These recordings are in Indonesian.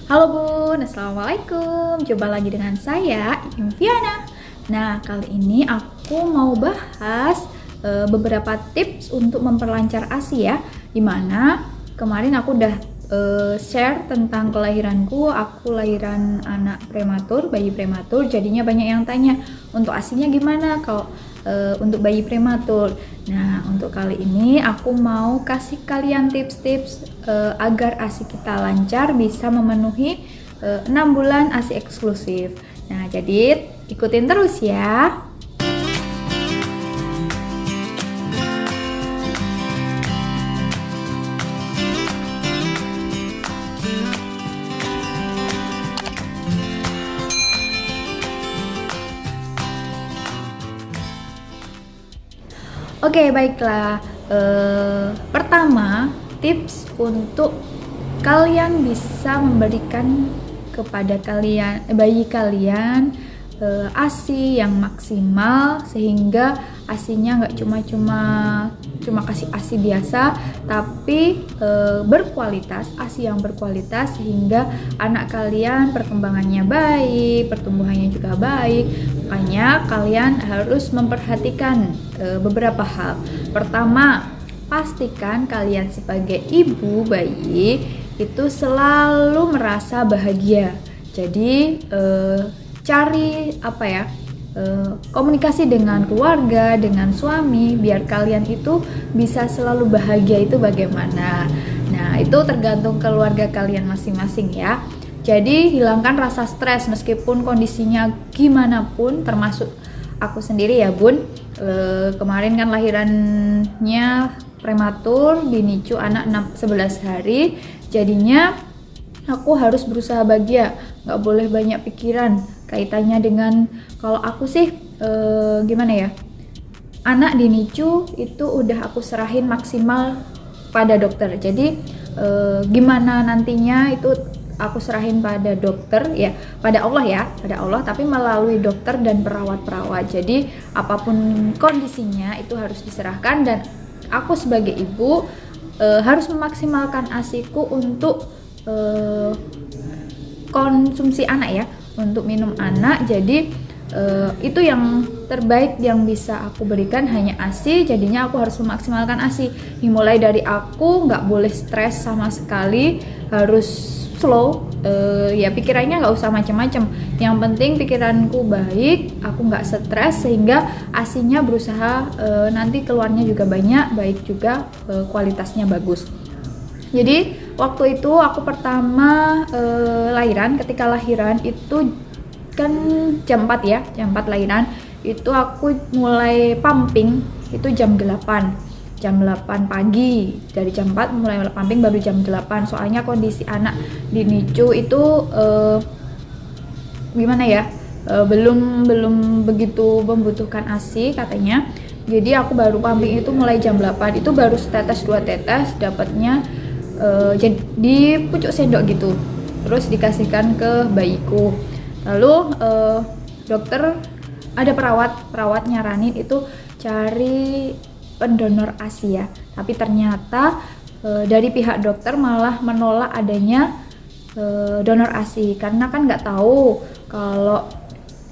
Halo Bun, Assalamualaikum. Jumpa lagi dengan saya, Imviana. Nah, kali ini aku mau bahas beberapa tips untuk memperlancar ASI ya. Dimana kemarin aku udah share tentang kelahiranku. Aku lahiran anak prematur, bayi prematur. Jadinya banyak yang tanya, untuk ASInya gimana kalau untuk bayi prematur. Nah, untuk kali ini aku mau kasih kalian tips-tips agar ASI kita lancar, bisa memenuhi 6 bulan ASI eksklusif. Nah, jadi ikutin terus ya. Oke, baiklah. Pertama, tips untuk kalian bisa memberikan kepada bayi kalian ASI yang maksimal, sehingga ASInya nggak cuma kasih ASI biasa, tapi berkualitas, ASI yang berkualitas, sehingga anak kalian perkembangannya baik, pertumbuhannya juga baik. Makanya kalian harus memperhatikan beberapa hal. Pertama, pastikan kalian sebagai ibu bayi itu selalu merasa bahagia. Jadi cari komunikasi dengan keluarga, dengan suami, biar kalian itu bisa selalu bahagia. Itu bagaimana? Nah, itu tergantung keluarga kalian masing-masing ya. Jadi hilangkan rasa stres meskipun kondisinya gimana pun, termasuk aku sendiri ya Bun. Kemarin kan lahirannya prematur di NICU, anak 11 hari. Jadinya aku harus berusaha bahagia, nggak boleh banyak pikiran kaitannya dengan, kalau aku sih gimana ya, anak di NICU itu udah aku serahin maksimal pada dokter. Jadi gimana nantinya itu aku serahin pada dokter ya, pada Allah ya, pada Allah, tapi melalui dokter dan perawat-perawat. Jadi apapun kondisinya itu harus diserahkan, dan aku sebagai ibu harus memaksimalkan ASIku untuk konsumsi anak ya, untuk minum anak. Jadi itu yang terbaik yang bisa aku berikan, hanya ASI. Jadinya aku harus memaksimalkan ASI. Dimulai dari aku nggak boleh stres sama sekali, harus slow, ya pikirannya nggak usah macam-macam. Yang penting pikiranku baik, aku nggak stres, sehingga ASInya berusaha nanti keluarnya juga banyak, baik juga kualitasnya bagus. Jadi waktu itu aku pertama lahiran, ketika lahiran itu kan jam 4 ya, jam 4 lahiran, itu aku mulai pumping itu jam 8 pagi. Dari jam 4 mulai pumping baru jam 8, soalnya kondisi anak di NICU itu gimana ya, belum begitu membutuhkan ASI katanya. Jadi aku baru pumping itu mulai jam 8, itu baru setetes 2 tetes dapatnya di pucuk sendok gitu, terus dikasihkan ke bayiku. Lalu dokter, ada perawat nyaranin itu cari pendonor ASI ya, tapi ternyata dari pihak dokter malah menolak adanya donor ASI, karena kan nggak tahu kalau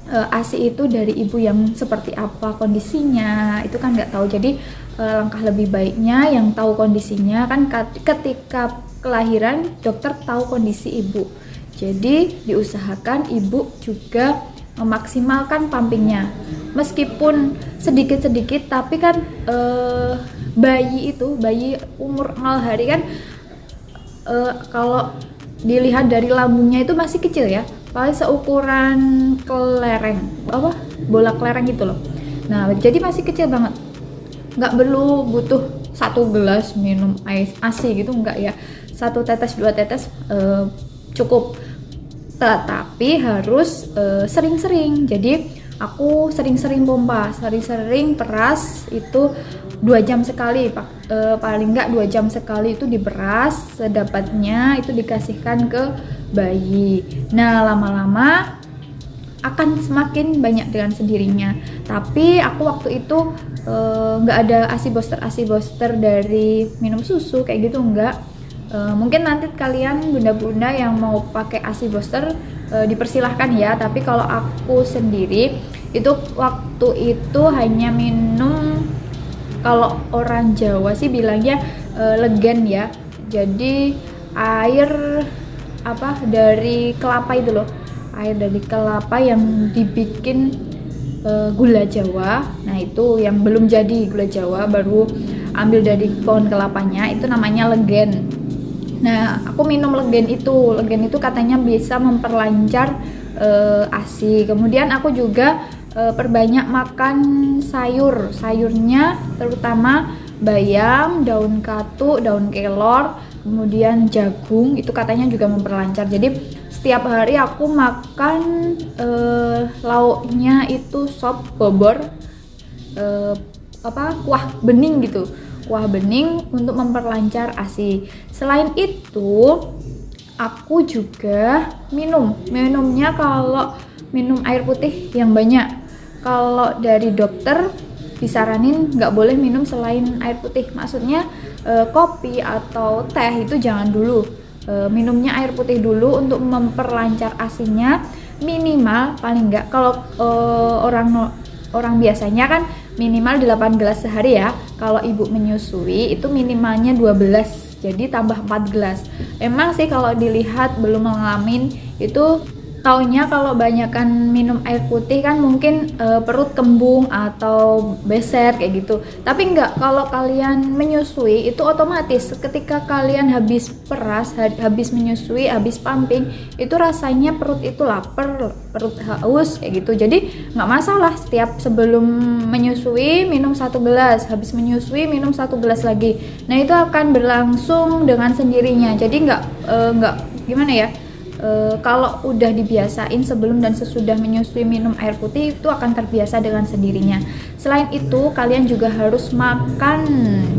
ASI itu dari ibu yang seperti apa kondisinya, itu kan nggak tahu. Jadi langkah lebih baiknya yang tahu kondisinya kan ketika kelahiran, dokter tahu kondisi ibu. Jadi diusahakan ibu juga memaksimalkan pumpingnya, meskipun sedikit-sedikit, tapi kan bayi umur 0 hari kan kalau dilihat dari lambungnya itu masih kecil ya, paling seukuran kelereng, bola kelereng gitu loh. Nah, jadi masih kecil banget, nggak perlu butuh 1 gelas minum air ASI gitu, enggak ya, 1 tetes 2 tetes cukup. Tetapi harus sering-sering. Jadi aku sering-sering pompa, sering-sering peras, itu 2 jam sekali, paling nggak 2 jam sekali itu diperas sedapatnya, itu dikasihkan ke bayi. Nah, lama-lama akan semakin banyak dengan sendirinya. Tapi aku waktu itu nggak ada ASI booster dari minum susu kayak gitu, nggak. Mungkin nanti kalian bunda-bunda yang mau pakai ASI booster dipersilahkan ya, tapi kalau aku sendiri itu waktu itu hanya minum, kalau orang Jawa sih bilangnya legen ya, jadi air dari kelapa itu loh, air dari kelapa yang dibikin gula Jawa. Nah itu yang belum jadi gula Jawa, baru ambil dari pohon kelapanya, itu namanya legen. Nah aku minum legen itu katanya bisa memperlancar ASI. Kemudian aku juga perbanyak makan sayurnya, terutama bayam, daun katu, daun kelor, kemudian jagung, itu katanya juga memperlancar. Jadi setiap hari aku makan lauknya itu sop bobor, kuah bening gitu, kuah bening untuk memperlancar ASI. Selain itu aku juga minumnya, kalau minum air putih yang banyak. Kalau dari dokter disaranin nggak boleh minum selain air putih, maksudnya kopi atau teh itu jangan dulu, minumnya air putih dulu untuk memperlancar ASI-nya. Minimal paling nggak, kalau orang biasanya kan minimal 8 gelas sehari ya, kalau ibu menyusui itu minimalnya 12, jadi tambah 4 gelas. Emang sih kalau dilihat belum ngalamin itu taunya kalau banyakan minum air putih kan mungkin perut kembung atau beser kayak gitu. Tapi enggak, kalau kalian menyusui itu otomatis ketika kalian habis peras, habis menyusui, habis pumping, itu rasanya perut itu lapar, perut haus kayak gitu. Jadi nggak masalah, setiap sebelum menyusui minum 1 gelas, habis menyusui minum 1 gelas lagi. Nah itu akan berlangsung dengan sendirinya. Jadi nggak gimana ya, kalau udah dibiasain sebelum dan sesudah menyusui minum air putih, itu akan terbiasa dengan sendirinya. Selain itu kalian juga harus makan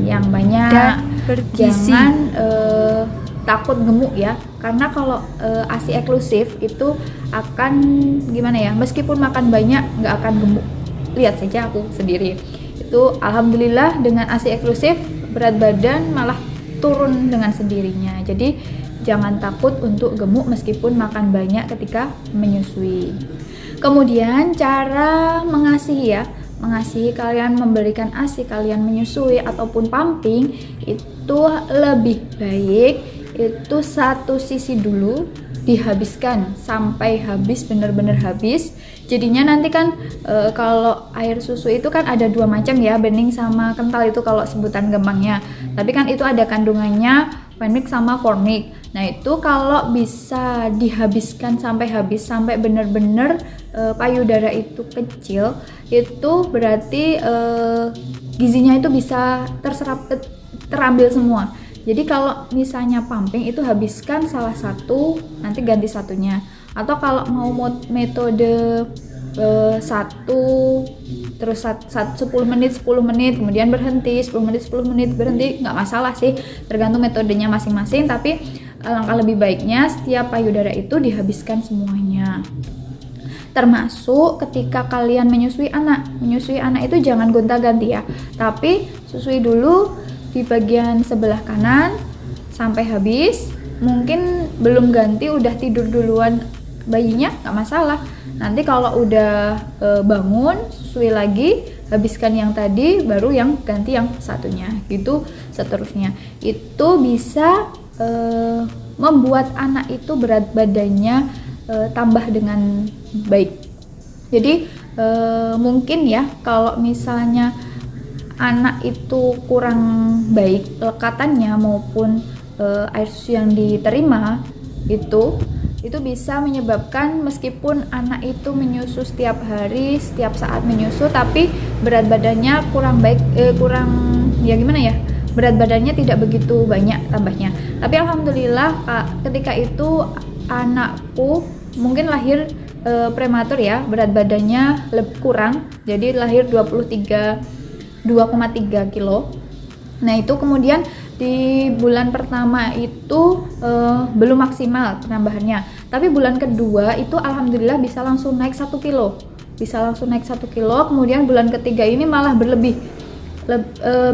yang banyak dan bergizi. Jangan takut gemuk ya, karena kalau ASI eksklusif itu akan gimana ya, meskipun makan banyak nggak akan gemuk. Lihat saja aku sendiri itu, alhamdulillah dengan ASI eksklusif berat badan malah turun dengan sendirinya. Jadi jangan takut untuk gemuk meskipun makan banyak ketika menyusui. Kemudian cara mengasihi ya, mengasihi kalian memberikan ASI, kalian menyusui ataupun pumping, itu lebih baik itu satu sisi dulu dihabiskan sampai habis, benar-benar habis. Jadinya nanti kan kalau air susu itu kan ada 2 macam ya, bening sama kental itu kalau sebutan gampangnya. Tapi kan itu ada kandungannya Fenmix sama Formix. Nah itu kalau bisa dihabiskan sampai habis, sampai benar-benar payudara itu kecil, itu berarti gizinya itu bisa terambil semua. Jadi kalau misalnya pumping itu habiskan salah satu, nanti ganti satunya. Atau kalau mau metode satu terus 10 menit kemudian berhenti, 10 menit berhenti, nggak masalah sih, tergantung metodenya masing-masing. Tapi alangkah lebih baiknya setiap payudara itu dihabiskan semuanya. Termasuk ketika kalian menyusui anak itu jangan gonta-ganti ya, tapi susui dulu di bagian sebelah kanan sampai habis. Mungkin belum ganti udah tidur duluan bayinya, nggak masalah. Nanti kalau udah bangun susui lagi, habiskan yang tadi, baru yang ganti yang satunya, gitu seterusnya. Itu bisa membuat anak itu berat badannya tambah dengan baik. Jadi mungkin ya kalau misalnya anak itu kurang baik lekatannya maupun air susu yang diterima, itu bisa menyebabkan meskipun anak itu menyusu setiap hari, setiap saat menyusu, tapi berat badannya kurang baik, berat badannya tidak begitu banyak tambahnya. Tapi alhamdulillah ketika itu anakku mungkin lahir prematur ya, berat badannya lebih kurang, jadi lahir 2,3 kilo. Nah itu kemudian di bulan pertama itu belum maksimal penambahannya, tapi bulan kedua itu alhamdulillah bisa langsung naik 1 kilo, kemudian bulan ketiga ini malah berlebih,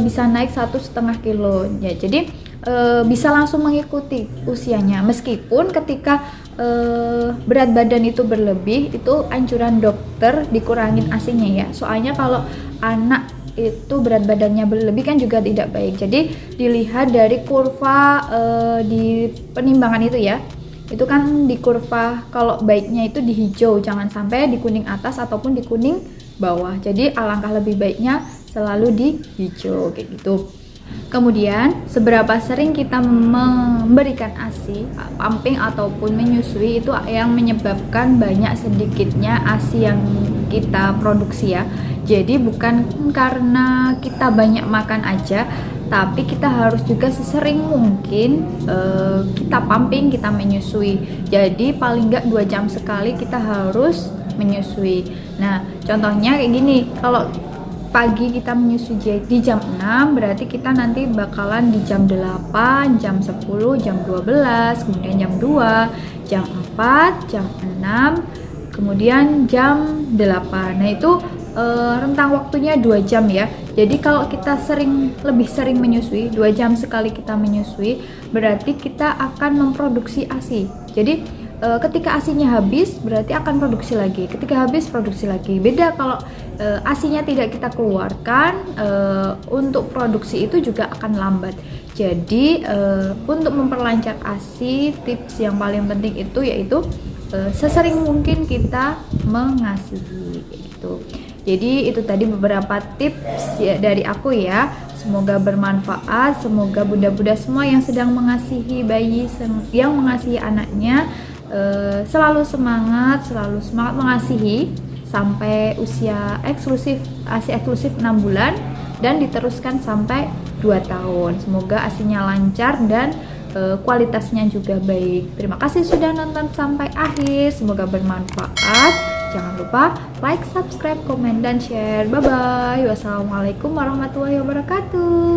bisa naik 1,5 kilo ya. Jadi bisa langsung mengikuti usianya. Meskipun ketika berat badan itu berlebih, itu anjuran dokter dikurangin ASI-nya ya. Soalnya kalau anak itu berat badannya berlebih kan juga tidak baik. Jadi dilihat dari kurva di penimbangan itu ya. Itu kan di kurva kalau baiknya itu di hijau, jangan sampai di kuning atas ataupun di kuning bawah. Jadi alangkah lebih baiknya selalu di hijau kayak gitu. Kemudian seberapa sering kita memberikan ASI, pumping ataupun menyusui, itu yang menyebabkan banyak sedikitnya ASI yang kita produksi ya. Jadi bukan karena kita banyak makan aja, tapi kita harus juga sesering mungkin kita pumping, kita menyusui. Jadi paling nggak 2 jam sekali kita harus menyusui. Nah contohnya kayak gini, kalau pagi kita menyusui di jam 6, berarti kita nanti bakalan di jam 8, jam 10, jam 12, kemudian jam 2, jam 4, jam 6, kemudian jam 8. Nah itu rentang waktunya 2 jam ya. Jadi kalau kita lebih sering menyusui, 2 jam sekali kita menyusui, berarti kita akan memproduksi ASI. Jadi ketika ASINya habis, berarti akan produksi lagi. Ketika habis, produksi lagi. Beda kalau ASINya tidak kita keluarkan, untuk produksi itu juga akan lambat. Jadi untuk memperlancar ASI, tips yang paling penting itu yaitu sesering mungkin kita mengasihi gitu. Jadi itu tadi beberapa tips ya dari aku ya. Semoga bermanfaat. Semoga bunda-bunda semua yang sedang mengasihi bayi, yang mengasihi anaknya, selalu semangat mengasihi sampai usia eksklusif, ASI eksklusif 6 bulan dan diteruskan sampai 2 tahun. Semoga ASINya lancar dan kualitasnya juga baik. Terima kasih sudah nonton sampai akhir. Semoga bermanfaat. Jangan lupa like, subscribe, komen, dan share. Bye bye. Wassalamualaikum warahmatullahi wabarakatuh.